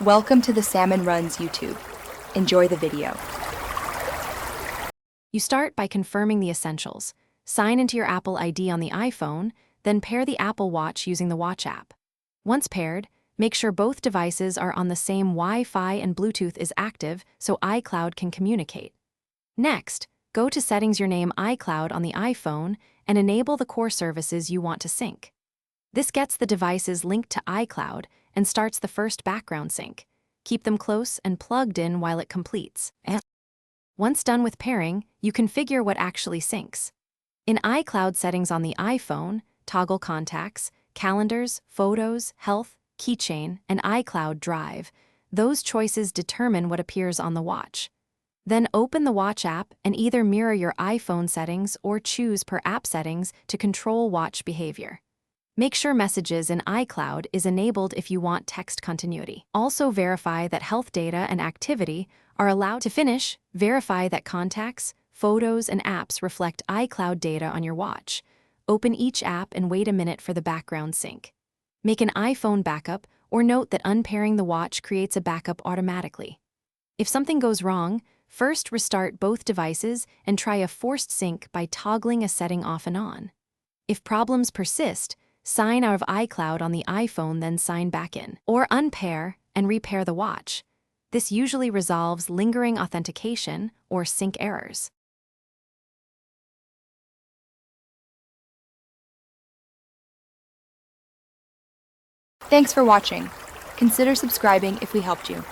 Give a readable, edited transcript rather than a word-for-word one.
Welcome to the Salmon Runs YouTube. Enjoy the video. You start by confirming the essentials. Sign into your Apple ID on the iPhone, then pair the Apple Watch using the Watch app. Once paired, make sure both devices are on the same Wi-Fi and Bluetooth is active so Icloud can communicate. Next, go to Settings your name Icloud on the iPhone and enable the core services you want to sync. This gets the devices linked to Icloud and starts the first background sync. Keep them close and plugged in while it completes. Once done with pairing, you configure what actually syncs. In iCloud settings on the iPhone, toggle Contacts, Calendars, Photos, Health, Keychain, and iCloud Drive. Those choices determine what appears on the watch. Then open the Watch app and either mirror your iPhone settings or choose per app settings to control watch behavior. Make sure Messages in iCloud is enabled if you want text continuity. Also verify that health data and activity are allowed. To finish, verify that contacts, photos, and apps reflect iCloud data on your watch. Open each app and wait a minute for the background sync. Make an iPhone backup or note that unpairing the watch creates a backup automatically. If something goes wrong, first restart both devices and try a forced sync by toggling a setting off and on. If problems persist, sign out of iCloud on the iPhone, then sign back in. Or unpair and repair the watch. This usually resolves lingering authentication or sync errors. Thanks for watching. Consider subscribing if we helped you.